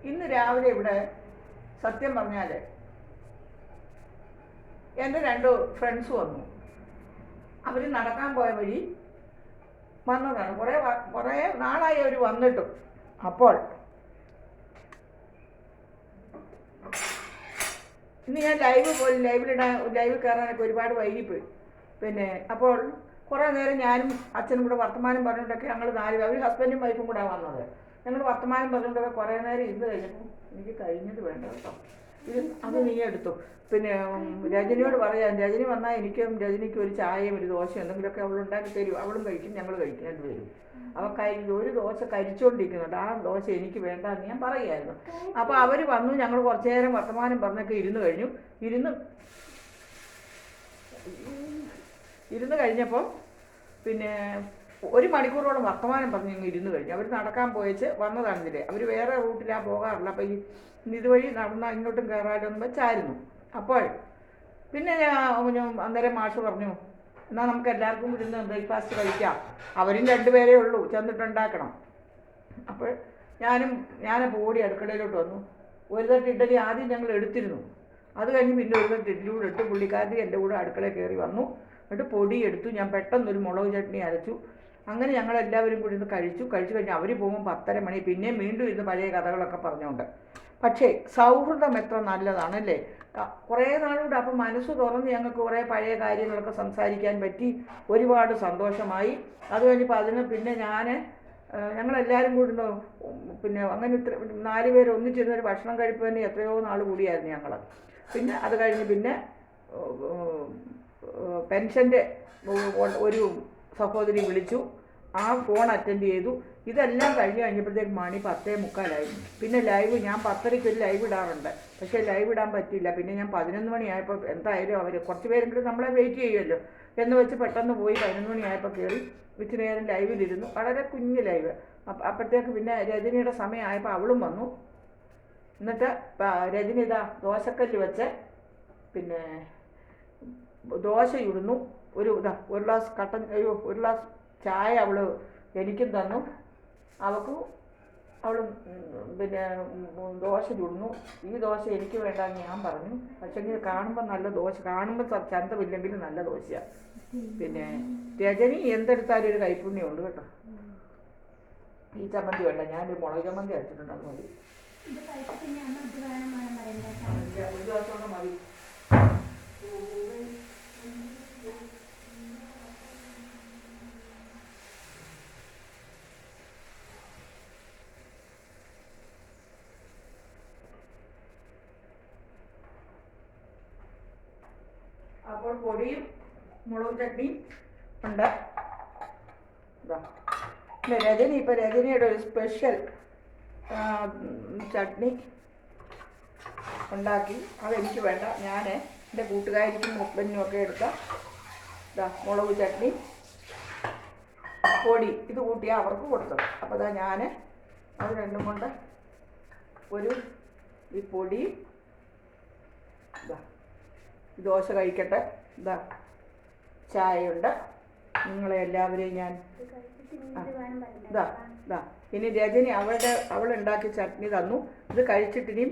ഇന്ന് രാവിലെ ഇവിടെ സത്യം പറഞ്ഞാൽ എൻ്റെ 2 ഫ്രണ്ട്സ് വന്നു. അവർ നടക്കാൻ പോയ വഴി വന്നതാണ്. കുറേ നാളായി അവർ വന്നിട്ടും. അപ്പോൾ ഇന്ന് ഞാൻ ലൈവിൽ കയറാനൊക്കെ ഒരുപാട് വൈകിപ്പോയി. പിന്നെ അപ്പോൾ കുറേ നേരം ഞാനും അച്ഛനും കൂടെ വർത്തമാനം പറഞ്ഞിട്ടൊക്കെ ഞങ്ങൾ 4 അവർ ഹസ്ബൻഡും വൈഫും കൂടെ വന്നത്. ഞങ്ങൾ വർത്തമാനം പറഞ്ഞിട്ടൊക്കെ കുറേ നേരം ഇരുന്ന് കഴിഞ്ഞപ്പോൾ എനിക്ക് കഴിഞ്ഞത് വേണ്ട കേട്ടോ, അത് നീ എടുത്തു. പിന്നെ രജനിയോട് പറയാം, രജനി വന്നാൽ രജനിക്കും ഒരു ചായയും ഒരു ദോശയും എന്തെങ്കിലുമൊക്കെ അവൾ ഉണ്ടാക്കി തരും. അവളും കഴിക്കും, ഞങ്ങൾ കഴിക്കും, രണ്ടുപേരും. അവൾ ഒരു ദോശ കരിച്ചുകൊണ്ടിരിക്കുന്നുണ്ട്, ആ ദോശ എനിക്ക് വേണ്ട എന്ന് ഞാൻ പറയുമായിരുന്നു. അപ്പോൾ അവർ വന്നു, ഞങ്ങൾ കുറച്ചു നേരം വർത്തമാനം പറഞ്ഞൊക്കെ ഇരുന്ന് കഴിഞ്ഞു. ഇരുന്ന് കഴിഞ്ഞപ്പോൾ പിന്നെ 1 മണിക്കൂറോളം വർത്തമാനം പറഞ്ഞ് ഞങ്ങൾ ഇരുന്ന് കഴിഞ്ഞു. അവർ നടക്കാൻ പോയിച്ച് വന്നതാണിതിലെ. അവർ വേറെ റൂട്ടിലാണ് പോകാറില്ല. അപ്പോൾ ഇതുവഴി നടന്നാൽ ഇങ്ങോട്ടും കയറാലോ എന്ന് വെച്ചായിരുന്നു. അപ്പോൾ പിന്നെ ഞാൻ അന്നേരം മാഷ് പറഞ്ഞു, എന്നാൽ നമുക്ക് എല്ലാവർക്കും ഇരുന്ന് ബ്രേക്ക്ഫാസ്റ്റ് കഴിക്കാം. അവരും 2 പേരേ ഉള്ളൂ, ചെന്നിട്ടുണ്ടാക്കണം. അപ്പോൾ ഞാനപ്പോൾ ഓടി അടുക്കളയിലോട്ട് വന്നു. ഒരു തട്ട് ഇഡ്ഡലി ആദ്യം ഞങ്ങൾ എടുത്തിരുന്നു. അത് കഴിഞ്ഞ് പിന്നെ ഒരു തട്ട് ഇഡ്ഡലി കൂടെ ഇട്ട് പുള്ളിക്കാരത്തി എൻ്റെ കൂടെ അടുക്കളയിൽ കയറി വന്നു. എന്നിട്ട് പൊടി എടുത്തു. ഞാൻ പെട്ടെന്നൊരു മുളക് ചട്നി അരച്ചു. അങ്ങനെ ഞങ്ങളെല്ലാവരും കൂടി ഇന്ന് കഴിച്ചു കഴിഞ്ഞ് അവർ പോകുമ്പോൾ 10:30 മണി. പിന്നെയും വീണ്ടും ഇരുന്ന് പഴയ കഥകളൊക്കെ പറഞ്ഞുകൊണ്ട്. പക്ഷേ സൗഹൃദം എത്ര നല്ലതാണല്ലേ. കുറേ നാളുകൂടെ അപ്പം മനസ്സ് തുറന്ന് ഞങ്ങൾക്ക് കുറേ പഴയ കാര്യങ്ങളൊക്കെ സംസാരിക്കാൻ പറ്റി. ഒരുപാട് സന്തോഷമായി. അത് കഴിഞ്ഞപ്പോൾ പിന്നെ ഞങ്ങളെല്ലാവരും കൂടി പിന്നെ അങ്ങനെ 4 പേര് ഒന്നിച്ചിരുന്നൊരു ഭക്ഷണം കഴിപ്പതിന് എത്രയോ നാൾ കൂടിയായിരുന്നു ഞങ്ങൾ. പിന്നെ അത് കഴിഞ്ഞ് പിന്നെ പെൻഷൻ്റെ ഒരു സഹോദരി വിളിച്ചു, ആ ഫോൺ അറ്റൻഡ് ചെയ്തു. ഇതെല്ലാം കഴിഞ്ഞപ്പോഴത്തേക്ക് മണി 10:45. പിന്നെ ഞാൻ 10:30 ഒരു ലൈവ് ഇടാറുണ്ട്, പക്ഷേ ലൈവ് ഇടാൻ പറ്റിയില്ല. പിന്നെ ഞാൻ 11 മണിയായപ്പോൾ എന്തായാലും അവർ കുറച്ച് പേരെങ്കിലും നമ്മളെ വെയിറ്റ് ചെയ്യുമല്ലോ എന്ന് വെച്ച് പെട്ടെന്ന് പോയി 11 മണിയായപ്പോൾ കയറി ഇച്ചിരി നേരം ലൈവിലിരുന്നു. വളരെ കുഞ്ഞ് ലൈവ്. അപ്പോഴത്തേക്ക് പിന്നെ രജനിയുടെ സമയമായപ്പോൾ അവളും വന്നു. എന്നിട്ട് രജനി ദോശക്കല്ല് വെച്ച് പിന്നെ ദോശ ഇടുന്നു. ഒരു ഗ്ലാസ് ഒരു ഗ്ലാസ് ചായ അവൾ എനിക്കും തന്നു. അവൾ പിന്നെ ദോശ ചുടുന്നു. ഈ ദോശ എനിക്ക് വേണ്ടാന്ന് ഞാൻ പറഞ്ഞു. പക്ഷേ കാണുമ്പോൾ നല്ല ദോശ, കാണുമ്പോൾ ചന്തമില്ലെങ്കിലും നല്ല ദോശയാണ്. പിന്നെ രജനി എന്തെടുത്താലും ഒരു കൈപ്പുണ്യമുണ്ട് കേട്ടോ. ഈ ചമ്മന്തി വേണ്ട, ഞാനൊരു മുളക് ചമ്മന്തി അരച്ചിട്ടുണ്ട്, അത് മതി. ഒരു ദിവസം മതി. അപ്പോൾ പൊടിയും മുളക് ചട്നിയും ഉണ്ട്. രജനിയുടെ ഒരു സ്പെഷ്യൽ ചട്നി ഉണ്ടാക്കി. അതെനിക്ക് വേണ്ട, ഞാൻ എൻ്റെ കൂട്ടുകാരിക്കും ഹസ്ബൻഡിനും ഒക്കെ എടുത്ത മുളക് ചട്നി പൊടി ഇത് കൂട്ടിയാണ് അവർക്ക് കൊടുത്തത്. അപ്പോൾ ഞാൻ അത് രണ്ടും കൊണ്ട് ഈ പൊടിയും ദോശ കഴിക്കട്ടെ. ചായയുണ്ട്. നിങ്ങളെ എല്ലാവരെയും ഞാൻ ഇനി രജനി അവളുണ്ടാക്കിയ ചട്നി തന്നു. ഇത് കഴിച്ചിട്ടിനിയും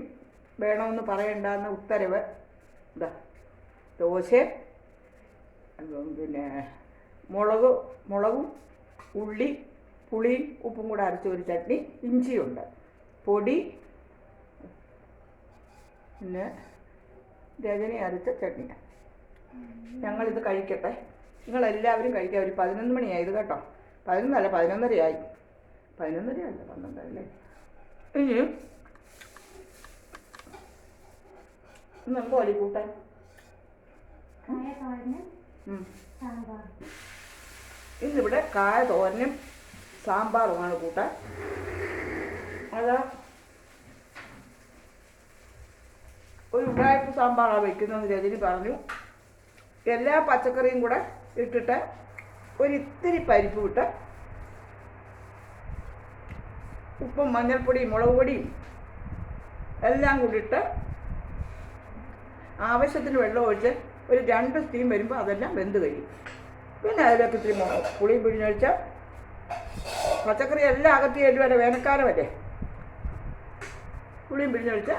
വേണമെന്ന് പറയണ്ടെന്ന ഉത്തരവ്. ദോശ പിന്നെ മുളകും ഉള്ളി പുളിയും ഉപ്പും കൂടെ അരച്ച ഒരു ചട്നി, ഇഞ്ചിയുണ്ട്, പൊടി, പിന്നെ രജനി അരച്ച ചട്നി. ഞങ്ങളിത് കഴിക്കട്ടെ. നിങ്ങളെല്ലാവരും കഴിക്കാം. ഒരു 11 മണിയായത് കേട്ടോ. 11 11:30 11:30 അല്ല 12 അല്ലേ. ഇനി നമുക്ക് വലിയ കൂട്ടാൻ ഇന്നിവിടെ കായ തോരനും സാമ്പാറുമാണ് കൂട്ടാൻ. ഒരു ഉടായ്പ സാമ്പാറാണ് വയ്ക്കുന്നതെന്ന് രജനി പറഞ്ഞു. എല്ലാ പച്ചക്കറിയും കൂടെ ഇട്ടിട്ട് ഒരിത്തിരി പരിപ്പ് ഇട്ട് ഉപ്പും മഞ്ഞൾപ്പൊടിയും മുളക് പൊടിയും എല്ലാം കൂടി ഇട്ട് ആവശ്യത്തിന് വെള്ളം ഒഴിച്ച് ഒരു 2 സ്റ്റീം വരുമ്പോൾ അതെല്ലാം വെന്ത് കഴിയും. പിന്നെ അതിലേക്ക് ഇത്തിരി പുളിയും പിഴിഞ്ഞൊഴിച്ച് പച്ചക്കറി എല്ലാം അകത്തി വരെ വേനൽക്കാലമല്ലേ, പുളിയും പിഴിഞ്ഞൊഴിച്ച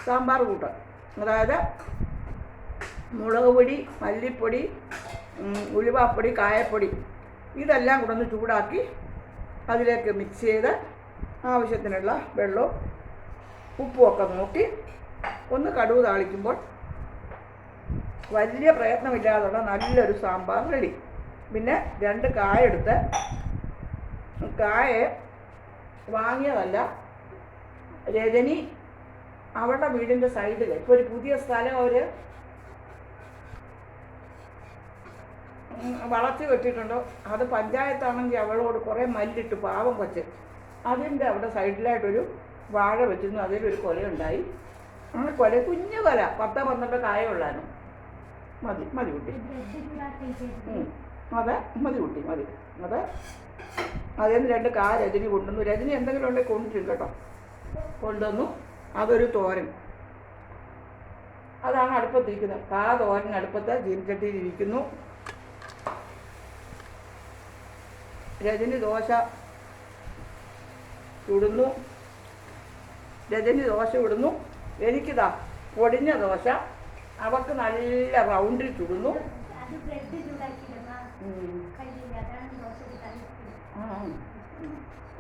സാമ്പാർ കൂട്ട്. അതായത് മുളക് പൊടി, മല്ലിപ്പൊടി, ഉലുവാപ്പൊടി, കായപ്പൊടി ഇതെല്ലാം കൂടെ ഒന്ന് ചൂടാക്കി അതിലേക്ക് മിക്സ് ചെയ്ത് ആവശ്യത്തിനുള്ള വെള്ളവും ഉപ്പുമൊക്കെ നോക്കി ഒന്ന് കടുക് താളിക്കുമ്പോൾ വലിയ പ്രയത്നമില്ലാതുള്ള നല്ലൊരു സാമ്പാർ റെഡി. പിന്നെ 2 കായ എടുത്ത്, കായ വാങ്ങിയതല്ല, രജനി അവളുടെ വീടിൻ്റെ സൈഡിൽ ഇപ്പോൾ ഒരു പുതിയ സ്ഥലം അവർ വളർത്തി വെട്ടിയിട്ടുണ്ടോ, അത് പഞ്ചായത്താണെങ്കിൽ അവളോട് കുറേ മല്ലിട്ട് പാവം കൊച്ച് അതിൻ്റെ അവിടെ സൈഡിലായിട്ടൊരു വാഴ വെച്ചിരുന്നു. അതിലൊരു കൊലയുണ്ടായി. ആ കൊല കുഞ്ഞു കൊല 10-12 കായുള്ളായിരുന്നു. മതി കുട്ടി, അതെ മതി കുട്ടി മതി. അതിൽ നിന്ന് 2 കായ രജനി കൊണ്ടുവന്നു. രജനി എന്തെങ്കിലും ഉണ്ടെങ്കിൽ കൊണ്ടിട്ടുണ്ട് കേട്ടോ, കൊണ്ടുവന്നു. അതൊരു തോരൻ, അതാണ് അടുപ്പത്തിരിക്കുന്നത്. തോരൻ അടുപ്പത്ത് ചീനിച്ചട്ടിയിൽ ഇരിക്കുന്നു. രജനി ദോശ ചുടുന്നു. എനിക്കിതാ പൊടിഞ്ഞ ദോശ, അവർക്ക് നല്ല റൗണ്ടിൽ ചുടുന്നു.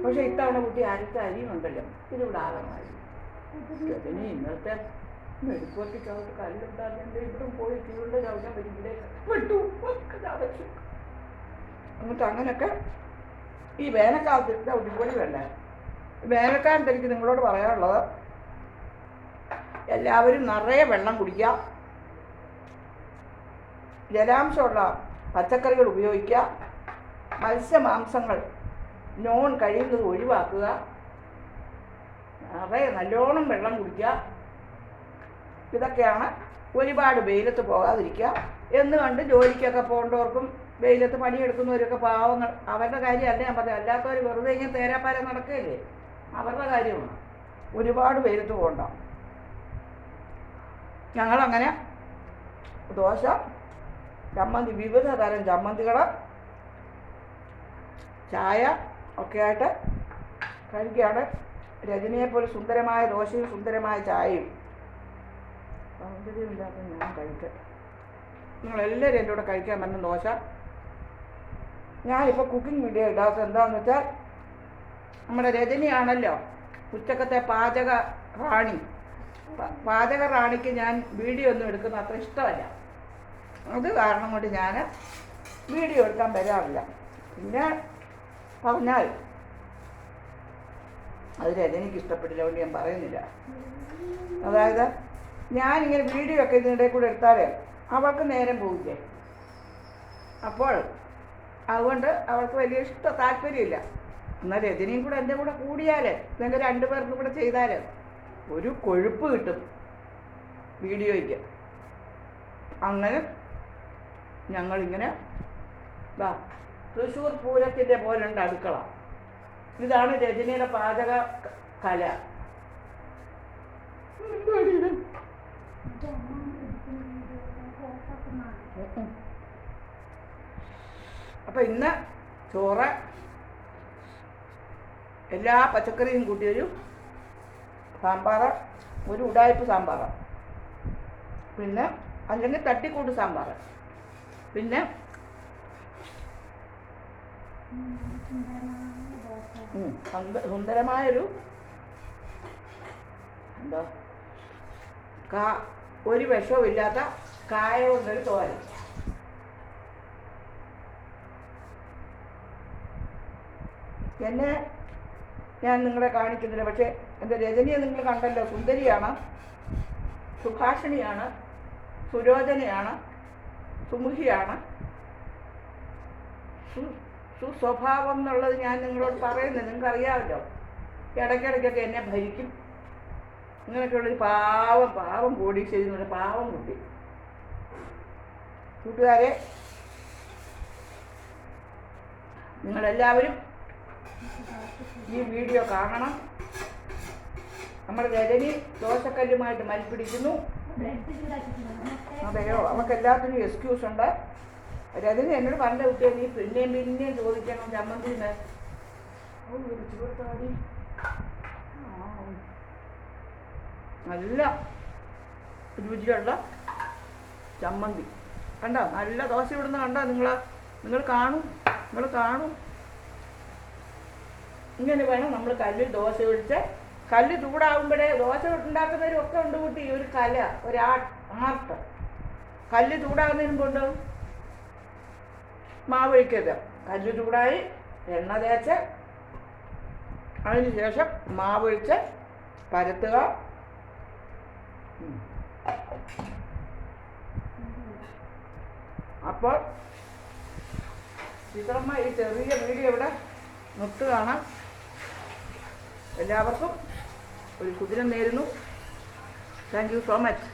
പക്ഷെ ഇത്തവണ കുട്ടി അരച്ച അരിയുണ്ടല്ലോ, ഇതിവിടെ ആകണമായിരുന്നു. രജനി ഇന്നത്തെ മെഴുക്കുവരട്ടിക്കകത്ത് കല്ലുണ്ടാകുന്നുണ്ട്. ഇവിടെ പോയി ചൂടിൻ്റെ ചവിട്ടാൻ പറ്റില്ലേ വിട്ടു ചതച്ചു. എന്നിട്ട് അങ്ങനെയൊക്കെ ഈ വേനൽക്കാലത്ത് ഒടിപൊളി വേണ്ടേ. വേനൽക്കാലത്ത് എനിക്ക് നിങ്ങളോട് പറയാനുള്ളത്, എല്ലാവരും നിറയെ വെള്ളം കുടിക്കുക, ജലാംശമുള്ള പച്ചക്കറികൾ ഉപയോഗിക്കുക, മത്സ്യമാംസങ്ങൾ നോൺ കഴിയുന്നത് ഒഴിവാക്കുക, നിറയെ നല്ലോണം വെള്ളം കുടിക്കുക. ഇതൊക്കെയാണ്. ഒരുപാട് വെയിലത്ത് പോകാതിരിക്കുക എന്ന് കണ്ട് ജോലിക്കൊക്കെ പോകേണ്ടവർക്കും വെയിലത്ത് പണിയെടുക്കുന്നവരൊക്കെ പാവങ്ങൾ, അവരുടെ കാര്യമല്ല ഞാൻ പറയാം. അല്ലാത്തവർ വെറുതെ ഇങ്ങനെ തേരാപ്പാര നടക്കുകയല്ലേ, അവരുടെ കാര്യമാണ്. ഒരുപാട് വെയിലത്ത് പോകണ്ട. ഞങ്ങളങ്ങനെ ദോശ, ചമ്മന്തി, വിവിധ തരം ചമ്മന്തികൾ, ചായ ഒക്കെ ആയിട്ട് കഴിക്കുകയാണ്. രജനിയെപ്പോലെ സുന്ദരമായ ദോശയും സുന്ദരമായ ചായയും. സൗന്ദര്യമില്ലാത്ത ഞാൻ കഴിക്കട്ടെ. നിങ്ങളെല്ലാവരും എൻ്റെ കൂടെ കഴിക്കാൻ പറ്റുന്ന ദോശ. ഞാനിപ്പോൾ കുക്കിംഗ് വീഡിയോ ഇടാത്തത് എന്താണെന്ന് വെച്ചാൽ, നമ്മുടെ രജനിയാണല്ലോ ഉച്ചക്കത്തെ പാചക റാണിക്ക് ഞാൻ വീഡിയോ ഒന്നും എടുക്കുന്നത് അത്ര ഇഷ്ടമല്ല. അത് കാരണം കൊണ്ട് ഞാൻ വീഡിയോ എടുക്കാൻ വരാറില്ല. പിന്നെ പറഞ്ഞാൽ അത് രജനിക്ക് ഇഷ്ടപ്പെട്ടില്ല, അതുകൊണ്ട് ഞാൻ പറയുന്നില്ല. അതായത് ഞാനിങ്ങനെ വീഡിയോ ഒക്കെ ഇതിനിടയിൽ കൂടെ എടുത്താൽ അവൾക്ക് നേരം പോകില്ലേ. അപ്പോൾ അതുകൊണ്ട് അവൾക്ക് വലിയ താല്പര്യമില്ല. എന്നാൽ രജനിയും കൂടെ എൻ്റെ കൂടെ കൂടിയാൽ, നിങ്ങൾ 2 പേർക്കും കൂടെ ചെയ്താൽ ഒരു കൊഴുപ്പ് കിട്ടും വീഡിയോയ്ക്ക്. അങ്ങനെ ഞങ്ങളിങ്ങനെ തൃശ്ശൂർ പൂരത്തിൻ്റെ പോലുണ്ട് അടുക്കള. ഇതാണ് രജനിയുടെ പാചക കല. അപ്പം ഇന്ന് ചോറ് എല്ലാ പച്ചക്കറിയും കൂട്ടിയൊരു സാമ്പാർ, ഒരു ഉടായ്പ സാമ്പാർ, പിന്നെ അല്ലെങ്കിൽ തട്ടിക്കൂട്ട് സാമ്പാർ, പിന്നെ സുന്ദരമായൊരു എന്താ ഒരു വിഷവും ഇല്ലാത്ത കായ കൊണ്ടൊരു തോരൻ. എന്നെ ഞാൻ നിങ്ങളെ കാണിക്കുന്നില്ല, പക്ഷേ എൻ്റെ രജനിയെ നിങ്ങൾ കണ്ടല്ലോ. സുന്ദരിയാണ്, സുഭാഷിണിയാണ്, സുരോചനയാണ്, സുമുഖിയാണ്, സുസ്വഭാവം എന്നുള്ളത് ഞാൻ നിങ്ങളോട് പറയുന്നത് നിങ്ങൾക്കറിയാമല്ലോ. ഇടയ്ക്കിടയ്ക്കൊക്കെ എന്നെ ഭരിക്കും. ഇങ്ങനെയൊക്കെയുള്ളൊരു പാവം കോടീശ്വരി എന്നുള്ള പാവം കുട്ടി. കൂട്ടുകാരെ, നിങ്ങളെല്ലാവരും ഈ വീഡിയോ കാണണം. നമ്മുടെ രജനി ദോശക്കല്ലുമായിട്ട് മൽപ്പിടിക്കുന്നു. അതെയോ, നമുക്കെല്ലാത്തിനും എക്സ്ക്യൂസ് ഉണ്ട്. രജനി എന്നോട് പറഞ്ഞ കുട്ടിയെ നീ പിന്നെയും ചോദിക്കണം ചമ്മന്തിന്ന്. നല്ല രുചിയുള്ള ചമ്മന്തി. കണ്ടോ, നല്ല ദോശ ഇവിടുന്ന് കണ്ടോ നിങ്ങൾ കാണും. ഇങ്ങനെ വേണം നമ്മൾ കല്ലിൽ ദോശ ഒഴിച്ച്. കല്ല് ചൂടാകുമ്പോഴേ ദോശ ഉണ്ടാക്കുന്നവരും ഒക്കെ ഉണ്ട് കൂട്ടി ഒരു കല, ഒരു ആർട്ട്. കല്ല് ചൂടാകുന്നതിന് മുമ്പുണ്ട് മാവ് ഒഴിക്കരുത്. കല്ല് ചൂടായി എണ്ണ തേച്ച് അതിന് ശേഷം മാവ് ഒഴിച്ച് പരത്തുക. അപ്പോൾ ടീച്ചറമ്മ ഈ ചെറിയ വീഡിയോ ഇവിടെ നിർത്തുകയാണ്. എല്ലാവർക്കും ഒരു ശുഭദിനം നേരുന്നു. Thank you so much.